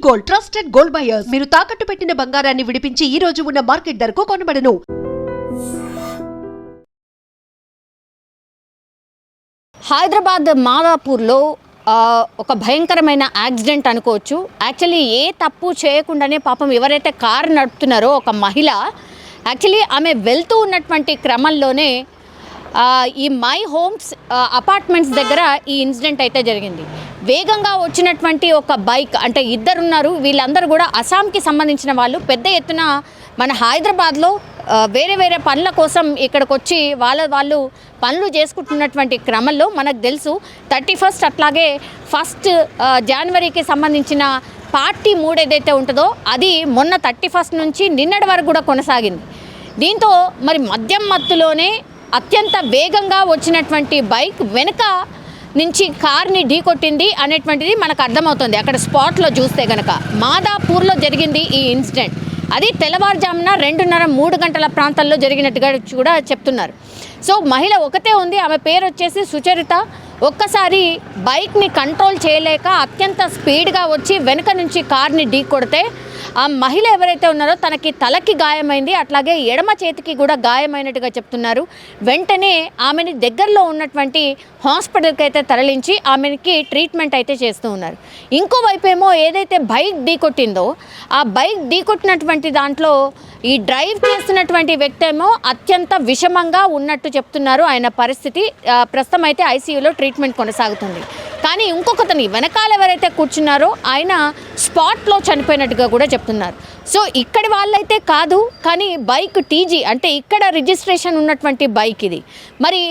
Gold, trusted gold buyers. మీరు తాకట్టు పెట్టిన బంగారాన్ని విడిపించి ఈ రోజు ఉన్న మార్కెట్ ధరకు కొనబడను. హైదరాబాద్ మాదాపూర్లో ఒక భయంకరమైన యాక్సిడెంట్ అనుకోవచ్చు. యాక్చువల్లీ ఏ తప్పు చేయకుండానే పాపం ఎవరైతే కారు నడుపుతున్నారో ఒక మహిళ, యాక్చువల్లీ ఆమె వెళ్తూ ఉన్నటువంటి క్రమంలోనే ఈ మై హోమ్స్ అపార్ట్మెంట్స్ దగ్గర ఈ ఇన్సిడెంట్ అయితే జరిగింది. వేగంగా వచ్చినటువంటి ఒక బైక్, అంటే ఇద్దరున్నారు, వీళ్ళందరూ కూడా అస్సాంకి సంబంధించిన వాళ్ళు. పెద్ద ఎత్తున మన హైదరాబాద్లో వేరే వేరే పనుల కోసం ఇక్కడికి వచ్చి వాళ్ళు పనులు చేసుకుంటున్నటువంటి క్రమంలో మనకు తెలుసు 31st అట్లాగే 1 జనవరికి సంబంధించిన పార్టీ 3 ఏదైతే ఉంటుందో అది మొన్న 31st నుంచి నిన్నటి వరకు కూడా కొనసాగింది. దీంతో మరి మద్యం మత్తులోనే అత్యంత వేగంగా వచ్చినటువంటి బైక్ వెనుక నుంచి కార్ని ఢీకొట్టింది అనేటువంటిది మనకు అర్థమవుతుంది. అక్కడ స్పాట్లో చూస్తే కనుక మాదాపూర్లో జరిగింది ఈ ఇన్సిడెంట్. అది తెల్లవారుజామున 2:30-3 గంటల ప్రాంతాల్లో జరిగినట్టుగా కూడా చెప్తున్నారు. సో మహిళ ఒకతే ఉంది, ఆమె పేరు వచ్చేసి సుచరిత. ఒక్కసారి బైక్ని కంట్రోల్ చేయలేక అత్యంత స్పీడ్గా వచ్చి వెనుక నుంచి కార్ని ఢీకొడితే ఆ మహిళ ఎవరైతే ఉన్నారో తనకి తలకి గాయమైంది, అట్లాగే ఎడమ చేతికి కూడా గాయమైనట్టుగా చెప్తున్నారు. వెంటనే ఆమెని దగ్గరలో ఉన్నటువంటి హాస్పిటల్కి అయితే తరలించి ఆమెకి ట్రీట్మెంట్ అయితే చేస్తూ ఉన్నారు. ఇంకోవైపు ఏమో ఏదైతే బైక్ ఢీకొట్టిందో ఆ బైక్ ఢీకొట్టినటువంటి దాంట్లో ఈ డ్రైవ్ చేస్తున్నటువంటి వ్యక్తి ఏమో అత్యంత విషమంగా ఉన్నట్టు చెప్తున్నారు. ఆయన పరిస్థితి ప్రస్తుతం అయితే ఐసీయూలో ట్రీట్మెంట్ కొనసాగుతుంది. కానీ ఇంకొకతని వెనకాల ఎవరైతే కూర్చున్నారో ఆయన స్పాట్లో చనిపోయినట్టుగా కూడా చెప్తున్నారు. సో ఇక్కడి వాళ్ళైతే కాదు, కానీ బైక్ టీజీ అంటే ఇక్కడ రిజిస్ట్రేషన్ ఉన్నటువంటి బైక్ ఇది. మరి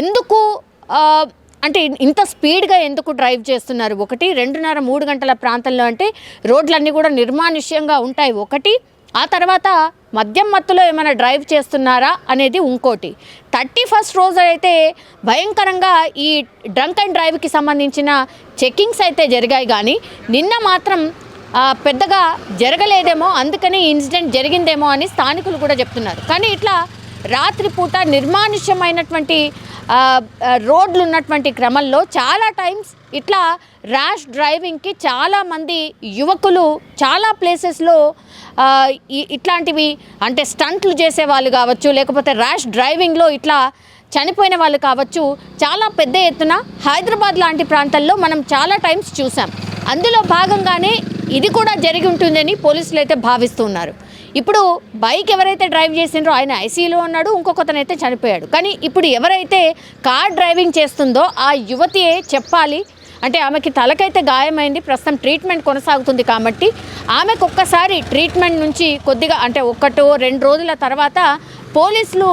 ఎందుకు అంటే ఇంత స్పీడ్గా ఎందుకు డ్రైవ్ చేస్తున్నారు? 2:30-3 గంటల ప్రాంతంలో అంటే రోడ్లన్నీ కూడా నిర్మానుష్యంగా ఉంటాయి ఒకటి, ఆ తర్వాత మద్యం మత్తులో ఏమైనా డ్రైవ్ చేస్తున్నారా అనేది ఇంకోటి. 31st రోజు అయితే భయంకరంగా ఈ డ్రంక్ అండ్ డ్రైవ్కి సంబంధించిన చెకింగ్స్ అయితే జరిగాయి, కానీ నిన్న మాత్రం పెద్దగా జరగలేదేమో, అందుకని ఇన్సిడెంట్ జరిగిందేమో అని స్థానికులు కూడా చెప్తున్నారు. కానీ ఇట్లా రాత్రిపూట నిర్మానుష్యమైనటువంటి రోడ్లు ఉన్నటువంటి క్రమంలో చాలా టైమ్స్ ఇట్లా ర్యాష్ డ్రైవింగ్కి చాలామంది యువకులు చాలా ప్లేసెస్లో ఇట్లాంటివి అంటే స్టంట్లు చేసేవాళ్ళు కావచ్చు, లేకపోతే ర్యాష్ డ్రైవింగ్లో ఇట్లా చనిపోయిన వాళ్ళు కావచ్చు, చాలా పెద్ద ఎత్తున హైదరాబాద్ లాంటి ప్రాంతాల్లో మనం చాలా టైమ్స్ చూసాం. అందులో భాగంగానే ఇది కూడా జరిగి ఉంటుందని పోలీసులు అయితే భావిస్తున్నారు. ఇప్పుడు బైక్ ఎవరైతే డ్రైవ్ చేసిండ్రో ఆయన ఐసీయూలో ఉన్నాడు, ఇంకొకతనైతే చనిపోయాడు. కానీ ఇప్పుడు ఎవరైతే కార్ డ్రైవింగ్ చేస్తుందో ఆ యువతియే చెప్పాలి. అంటే ఆమెకి తలకైతే గాయమైంది, ప్రస్తుతం ట్రీట్మెంట్ కొనసాగుతుంది. కాబట్టి ఆమెకు ఒక్కసారి ట్రీట్మెంట్ నుంచి కొద్దిగా అంటే 1-2 రోజుల తర్వాత పోలీసులు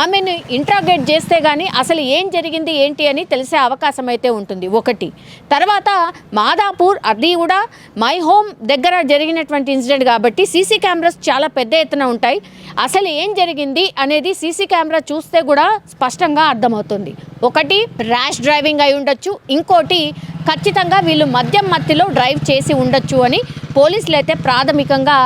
ఆమెను ఇంట్రాగేట్ చేస్తే కానీ అసలు ఏం జరిగింది ఏంటి అని తెలిసే అవకాశం అయితే ఉంటుంది. ఒకటి తర్వాత మాదాపూర్ అది కూడా మై హోమ్ దగ్గర జరిగినటువంటి ఇన్సిడెంట్ కాబట్టి సీసీ కెమెరాస్ చాలా పెద్ద ఎత్తున ఉంటాయి. అసలు ఏం జరిగింది అనేది సీసీ కెమెరా చూస్తే కూడా స్పష్టంగా అర్థమవుతుంది. ఒకటి ర్యాష్ డ్రైవింగ్ అయి ఉండొచ్చు, ఇంకోటి ఖచ్చితంగా వీళ్ళు మద్యం మత్తులో డ్రైవ్ చేసి ఉండొచ్చు అని పోలీసులు అయితే ప్రాథమికంగా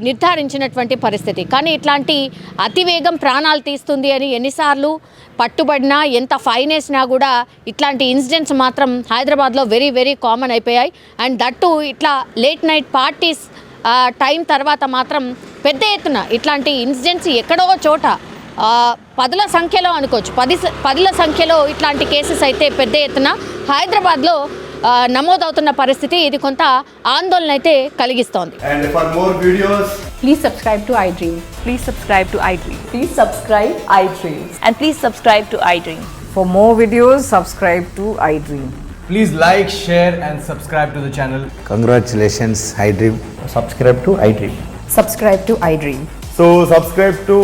నిర్ధారించినటువంటి పరిస్థితి. కానీ ఇట్లాంటి అతివేగం ప్రాణాలు తీస్తుంది అని ఎన్నిసార్లు పట్టుబడినా ఎంత ఫైన్ వేసినా కూడా ఇట్లాంటి ఇన్సిడెంట్స్ మాత్రం హైదరాబాద్లో వెరీ వెరీ కామన్ అయిపోయాయి. అండ్ దట్టు ఇట్లా లేట్ నైట్ పార్టీస్ టైం తర్వాత మాత్రం పెద్ద ఎత్తున ఇట్లాంటి ఇన్సిడెంట్స్ ఎక్కడో చోట 10ల సంఖ్యలో అనుకోవచ్చు, 10ల సంఖ్యలో ఇట్లాంటి కేసెస్ అయితే పెద్ద ఎత్తున హైదరాబాద్లో నమోదవుతున్న పరిస్థితి. ఇది కొంత ఆందోళన అయితే కలిగిస్తోంది. And for more videos, please subscribe to iDream. Please subscribe to iDream. Please subscribe iDream. And please subscribe to iDream. For more videos, subscribe to iDream. please like, share and subscribe to the channel. Congratulations, iDream. Subscribe to iDream. Subscribe to iDream. So subscribe to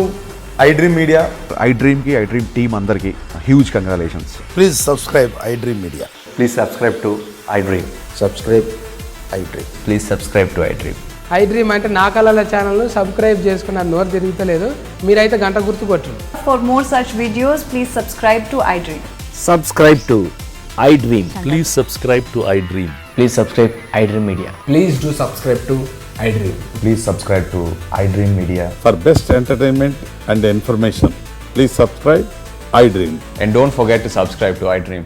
iDream Media. iDream team andarki huge congratulations. Please subscribe iDream Media. Please subscribe to iDream. Subscribe iDream. Please subscribe to iDream. iDream అంటే నా కళల ఛానల్ను subscribe చేసుకున్న నోరు తిరుగుతలేదు, మీరైతే గంట గుర్తు కొట్టండి. For more such videos, please subscribe to iDream. Subscribe to iDream. Please subscribe to iDream. Please subscribe iDream Media. Please do subscribe to iDream. Please subscribe to iDream Media. For best entertainment and information, please subscribe iDream. And don't forget to subscribe to iDream.